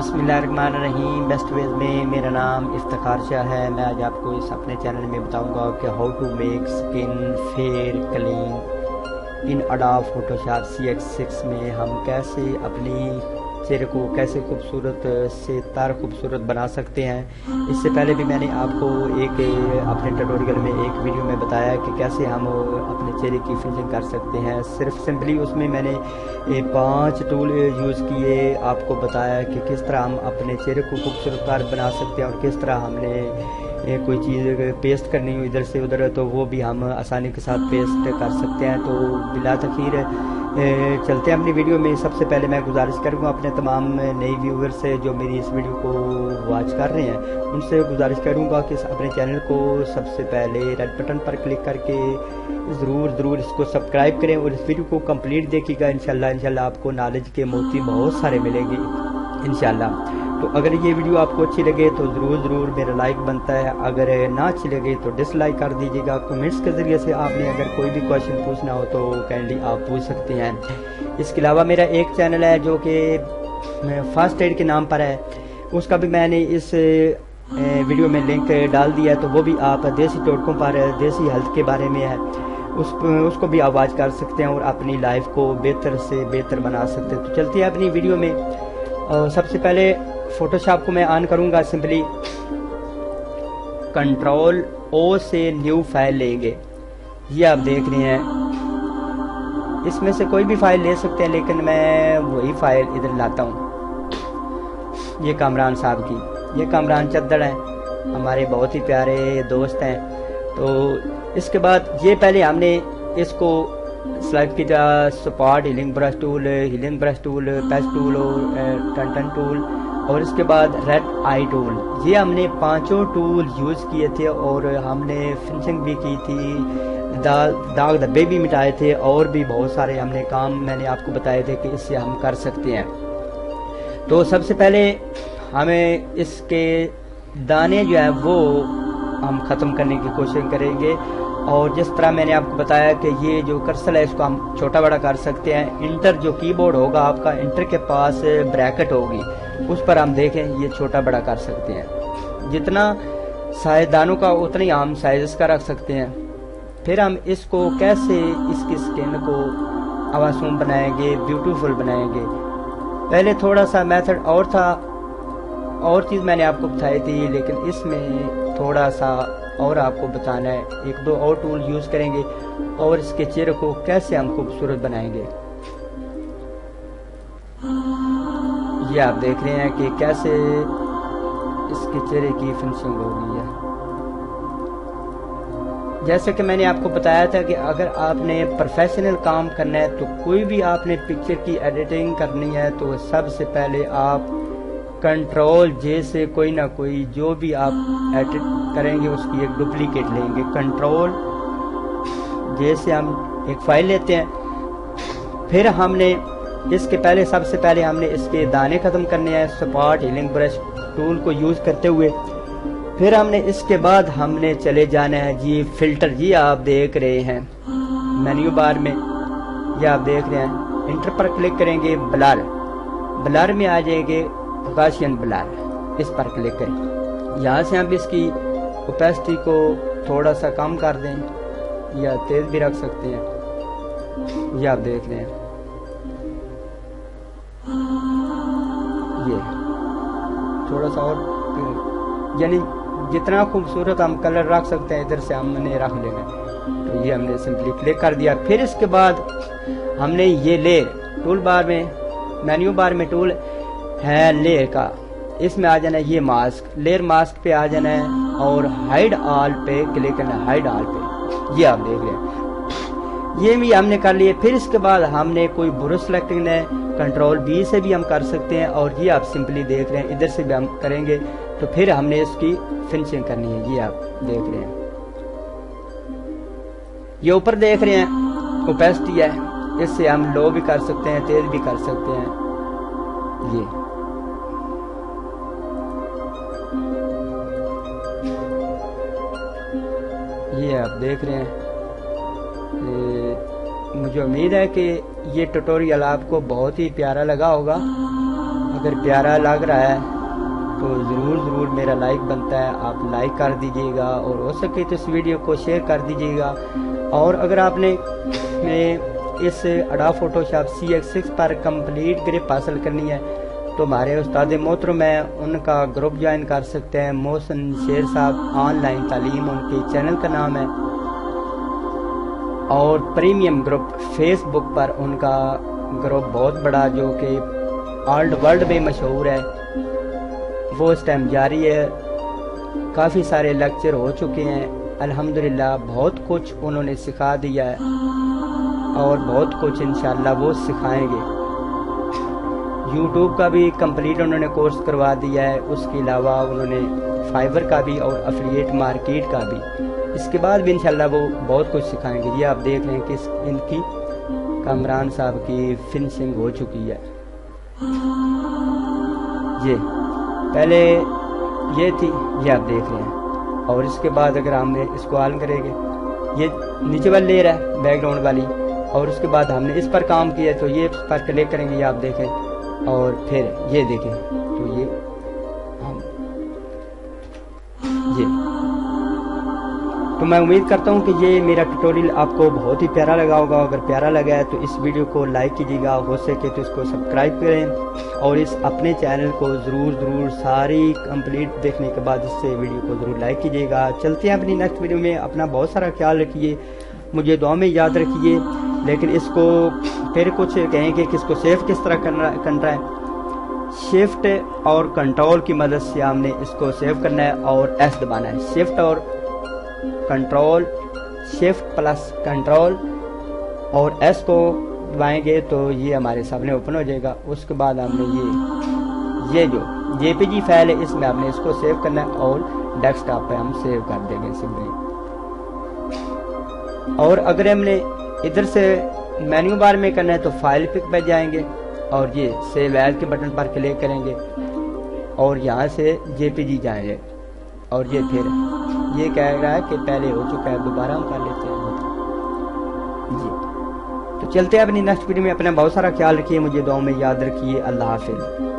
बिस्मिल्लाहिर्रहमानिर्रहीम। Best veg में मेरा नाम इफ्तिखार शाह है। मैं आज आपको इस अपने चैनल में बताऊंगा कि how to make skin fair clean in Adobe Photoshop CX6 में हम कैसे अपनी चेहरे को कैसे खूबसूरत से तार खूबसूरत बना सकते हैं। इससे पहले भी मैंने आपको एक अपने ट्यूटोरियल में एक वीडियो में बताया कि कैसे हम अपने चेहरे की फिनिशिंग कर सकते हैं। सिर्फ सिंपली उसमें मैंने 5 टूल यूज़ किए, आपको बताया कि किस तरह हम अपने चेहरे को खूबसूरत तार बना सकते हैं और किस तरह हमने कोई चीज़ पेस्ट करनी हो इधर से उधर तो वो भी हम आसानी के साथ पेस्ट कर सकते हैं। तो बिला तखीर चलते हैं अपनी वीडियो में। सबसे पहले मैं गुजारिश करूँगा अपने तमाम नए व्यूवर से जो मेरी इस वीडियो को वॉच कर रहे हैं, उनसे गुजारिश करूँगा कि अपने चैनल को सबसे पहले रेड बटन पर क्लिक करके ज़रूर इसको सब्सक्राइब करें और इस वीडियो को कंप्लीट देखिएगा। इंशाल्लाह आपको नॉलेज के मोती बहुत सारे मिलेंगे इंशाल्लाह। तो अगर ये वीडियो आपको अच्छी लगे तो ज़रूर मेरा लाइक बनता है, अगर ना अच्छी लगे तो डिसलाइक कर दीजिएगा। कमेंट्स के ज़रिए से आपने अगर कोई भी क्वेश्चन पूछना हो तो काइंडली आप पूछ सकते हैं। इसके अलावा मेरा एक चैनल है जो कि फर्स्ट एड के नाम पर है, उसका भी मैंने इस वीडियो में लिंक डाल दिया है, तो वो भी आप देसी टोटकों पर देसी हेल्थ के बारे में है, उसको भी आप वॉच कर सकते हैं और अपनी लाइफ को बेहतर से बेहतर बना सकते हैं। तो चलते हैं अपनी वीडियो में। सबसे पहले फोटोशॉप को मैं ऑन करूंगा। सिंपली Ctrl+O से न्यू फाइल लेंगे। ये आप देख रहे हैं, इसमें से कोई भी फाइल ले सकते हैं, लेकिन मैं वही फाइल इधर लाता हूँ। ये कामरान साहब की, ये कामरान चद्दड़ हैं, हमारे बहुत ही प्यारे दोस्त हैं। तो इसके बाद ये पहले हमने इसको सेलेक्ट किया, spot healing brush tool, patch tool और टन टूल, और इसके बाद रेड आई टूल। ये हमने 5 टूल यूज़ किए थे और हमने फिनिशिंग भी की थी, दाग धब्बे भी मिटाए थे और भी बहुत सारे हमने काम मैंने आपको बताए थे कि इससे हम कर सकते हैं। तो सबसे पहले हमें इसके दाने जो है वो हम ख़त्म करने की कोशिश करेंगे। और जिस तरह मैंने आपको बताया कि ये जो कर्सर है इसको हम छोटा बड़ा कर सकते हैं। इंटर जो कीबोर्ड होगा आपका, इंटर के पास ब्रैकेट होगी, उस पर हम देखें ये छोटा बड़ा कर सकते हैं। जितना साइज दानों का उतना ही हम साइज का रख सकते हैं। फिर हम इसको कैसे इसकी स्किन को आवासूम बनाएंगे, ब्यूटीफुल बनाएंगे। पहले थोड़ा सा मेथड और था, और चीज़ मैंने आपको बताई थी, लेकिन इसमें थोड़ा सा और आपको बताना है। 1-2 और टूल यूज़ करेंगे और इसके चेहरे को कैसे हम खूबसूरत बनाएंगे। ये आप देख रहे हैं कि कैसे इसके चेहरे की फिनिशिंग हो गई है। जैसे कि मैंने आपको बताया था कि अगर आपने प्रोफेशनल काम करना है तो कोई भी आपने पिक्चर की एडिटिंग करनी है तो सबसे पहले आप Ctrl+J से कोई ना कोई जो भी आप एडिट करेंगे उसकी एक डुप्लीकेट लेंगे। Ctrl+J से हम एक फाइल लेते हैं। फिर हमने इसके पहले सबसे पहले हमने इसके दाने ख़त्म करने हैं स्पॉट हीलिंग ब्रश टूल को यूज़ करते हुए। फिर हमने इसके बाद हमने चले जाना है जी फिल्टर। ये आप देख रहे हैं मेन्यू बार में, ये आप देख रहे हैं, इंटर पर क्लिक करेंगे, ब्लर में आ जाएंगे गॉसियन ब्लर, इस पर क्लिक करें। यहाँ से हम इसकी ओपेसिटी को थोड़ा सा कम कर दें या तेज भी रख सकते हैं। ये आप देख रहे हैं, ये थोड़ा सा और, यानी जितना खूबसूरत हम कलर रख सकते हैं इधर से हमने रख लेना है। तो ये हमने सिंपली क्लिक कर दिया। फिर इसके बाद हमने ये लेयर टूल बार में, मेन्यू बार में टूल है लेयर का, इसमें आ जाना है। ये मास्क, लेयर मास्क पे आ जाना है और हाइड ऑल पे क्लिक करना है, हाइड ऑल पे। ये आप देख रहे हैं, ये भी हमने कर लिए। फिर इसके बाद हमने कोई ब्रश सेलेक्ट करना है, Ctrl+B से भी हम कर सकते हैं और ये आप सिंपली देख रहे हैं इधर से भी हम करेंगे। तो फिर हमने इसकी फिनिशिंग करनी है। ये आप देख रहे हैं, ये ऊपर देख रहे हैं ओपेसिटी है, इससे हम लो भी कर सकते हैं, तेज भी कर सकते हैं। ये आप देख रहे हैं। मुझे उम्मीद है कि ये ट्यूटोरियल आपको बहुत ही प्यारा लगा होगा। اگر پیارا لگ رہا ہے تو ضرور میرا لائک بنتا ہے، آپ لائک کر دیجئے گا، اور ہو سکے تو اس ویڈیو کو شیئر کر دیجئے گا۔ اور اگر آپ نے اس اڈوب فوٹوشاپ CX6 پر کمپلیٹ گرپ حاصل کرنی ہے تو ہمارے استاد محترم ہیں، ان کا گروپ جوائن کر سکتے ہیں، محسن شیر صاحب آن لائن تعلیم ان کے چینل کا نام ہے، اور پریمیم گروپ فیس بک پر ان کا گروپ بہت بڑا جو کہ آل ورلڈ میں مشہور ہے، وہ اس ٹائم جاری ہے۔ کافی سارے لیکچر ہو چکے ہیں الحمدللہ، بہت کچھ انہوں نے سکھا دیا ہے اور بہت کچھ انشاءاللہ وہ سکھائیں گے۔ یوٹیوب کا بھی کمپلیٹ انہوں نے کورس کروا دیا ہے، اس کے علاوہ انہوں نے فائبر کا بھی اور افیلیٹ مارکیٹ کا بھی، اس کے بعد بھی انشاءاللہ وہ بہت کچھ سکھائیں گے۔ یہ آپ دیکھ لیں کہ ان کی کامران صاحب کی فنشنگ ہو چکی ہے۔ یہ پہلے یہ تھی، یہ آپ دیکھ رہے ہیں، اور اس کے بعد اگر ہم نے اس کو آن کریں گے، یہ نیچے والی لیئر ہے بیک گراؤنڈ والی، اور اس کے بعد ہم نے اس پر کام کیا تو یہ اس پر کلک کریں گے، یہ آپ دیکھیں، اور پھر یہ دیکھیں تو یہ تو میں امید کرتا ہوں کہ یہ میرا ٹیوٹوریل آپ کو بہت ہی پیارا لگا ہوگا۔ اگر پیارا لگا ہے تو اس ویڈیو کو لائک کیجیے گا، ہو سکے تو اس کو سبسکرائب کریں، اور اس اپنے چینل کو ضرور ساری کمپلیٹ دیکھنے کے بعد اس سے ویڈیو کو ضرور لائک کیجیے گا۔ چلتے ہیں اپنی نیکسٹ ویڈیو میں، اپنا بہت سارا خیال رکھیے، مجھے دعا میں یاد رکھیے، لیکن اس کو پھر کچھ کہیں کہ کس کو سیو کس طرح کرنا ہے، شفٹ اور کنٹرول کی مدد سے ہم نے اس کو سیو کرنا ہے اور ایس دبانا ہے، شفٹ اور کنٹرول، شفٹ پلس کنٹرول اور ایس کو دبائیں گے تو یہ ہمارے سامنے اوپن ہو جائے گا۔ اس کے بعد ہم نے یہ جو JPG فائل ہے اس میں ہم نے اس کو سیو کرنا ہے اور ڈیسک ٹاپ پہ ہم سیو کر دیں گے سمپلی۔ اور اگر ہم نے ادھر سے مینیو بار میں کرنا ہے تو فائل پک پہ جائیں گے اور یہ سیو ایز کے بٹن پر کلک کریں گے اور یہاں سے JPG جائیں گے، اور یہ پھر یہ کہہ رہا ہے کہ پہلے ہو چکا ہے، دوبارہ ہم کر لیتے ہیں جی۔ تو چلتے ہیں اپنی نیکسٹ ویڈیو میں، اپنا بہت سارا خیال رکھیے، مجھے دعاؤں میں یاد رکھیے، اللہ حافظ۔